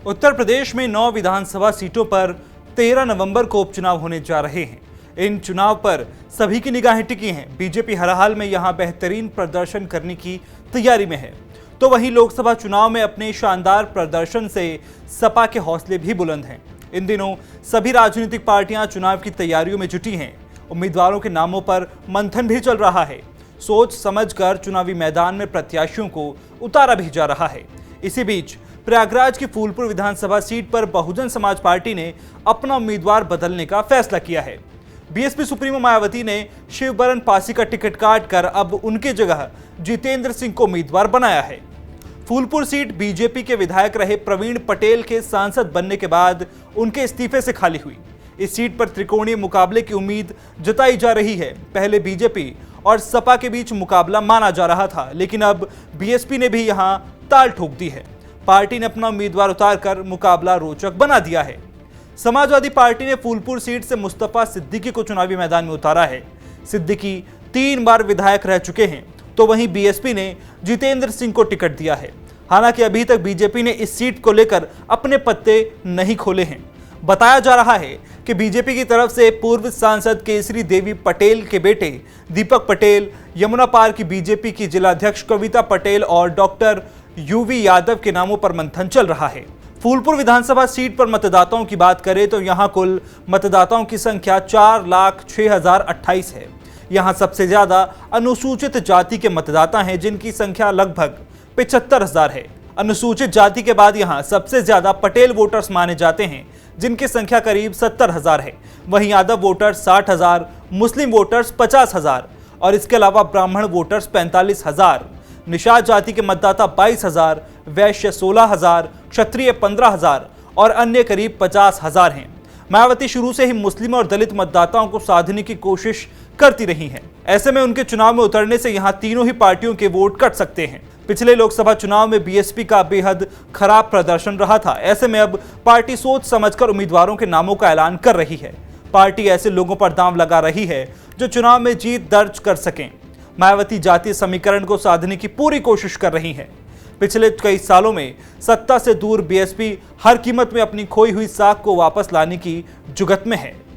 उत्तर प्रदेश में 9 विधानसभा सीटों पर 13 नवंबर को उपचुनाव होने जा रहे हैं। इन चुनाव पर सभी की निगाहें टिकी हैं। बीजेपी हर हाल में यहां बेहतरीन प्रदर्शन करने की तैयारी में है, तो वहीं लोकसभा चुनाव में अपने शानदार प्रदर्शन से सपा के हौसले भी बुलंद हैं। इन दिनों सभी राजनीतिक पार्टियां चुनाव की तैयारियों में जुटी हैं। उम्मीदवारों के नामों पर मंथन भी चल रहा है। सोच समझकर चुनावी मैदान में प्रत्याशियों को उतारा भी जा रहा है। इसी बीच प्रयागराज की फूलपुर विधानसभा सीट पर बहुजन समाज पार्टी ने अपना उम्मीदवार बदलने का फैसला किया है। बीएसपी सुप्रीमो मायावती ने शिवबरन पासी का टिकट काटकर अब उनकी जगह जितेंद्र सिंह को उम्मीदवार बनाया है। फूलपुर सीट बीजेपी के विधायक रहे प्रवीण पटेल के सांसद बनने के बाद उनके इस्तीफे से खाली हुई। इस सीट पर त्रिकोणीय मुकाबले की उम्मीद जताई जा रही है। पहले बीजेपी और सपा के बीच मुकाबला माना जा रहा था, लेकिन अब बीएसपी ने भी यहां ताल ठोक दी है। पार्टी ने अपना उम्मीदवार उतारकर मुकाबला रोचक बना दिया है। समाजवादी पार्टी ने फूलपुर सीट से मुस्तफा सिद्दीकी को चुनावी मैदान में उतारा है। सिद्दीकी 3 बार विधायक रह चुके हैं, तो वहीं बीएसपी ने जितेंद्र सिंह को टिकट दिया है। हालांकि अभी तक बीजेपी ने इस सीट को लेकर अपने पत्ते नहीं खोले हैं। बताया जा रहा है कि बीजेपी की तरफ से पूर्व सांसद केसरी देवी पटेल के बेटे दीपक पटेल, यमुना पार की बीजेपी की जिलाध्यक्ष कविता पटेल और डॉक्टर यूवी यादव के नामों पर मंथन चल रहा है। फूलपुर विधानसभा सीट पर मतदाताओं की बात करें तो यहां कुल मतदाताओं की संख्या 4,06,028 है। यहां सबसे ज्यादा अनुसूचित जाति के मतदाता हैं, जिनकी संख्या लगभग 75,000 है। अनुसूचित जाति के बाद यहां सबसे ज्यादा पटेल वोटर्स माने जाते हैं, जिनकी संख्या करीब 70,000 है। वहीं यादव वोटर्स 60,000, मुस्लिम वोटर्स 50,000 और इसके अलावा ब्राह्मण वोटर्स 45,000, निषाद जाति के मतदाता 22,000, वैश्य 16,000, क्षत्रिय 15,000 और अन्य करीब 50,000 हैं। मायावती शुरू से ही मुस्लिम और दलित मतदाताओं को साधने की कोशिश करती रही हैं। ऐसे में उनके चुनाव में उतरने से यहां तीनों ही पार्टियों के वोट कट सकते हैं। पिछले लोकसभा चुनाव में बीएसपी का बेहद खराब प्रदर्शन रहा था। ऐसे में अब पार्टी सोच समझकर उम्मीदवारों के नामों का ऐलान कर रही है। पार्टी ऐसे लोगों पर दांव लगा रही है जो चुनाव में जीत दर्ज कर सकें। मायावती जातीय समीकरण को साधने की पूरी कोशिश कर रही है। पिछले कई सालों में सत्ता से दूर बीएसपी हर कीमत में अपनी खोई हुई साख को वापस लाने की जुगत में है।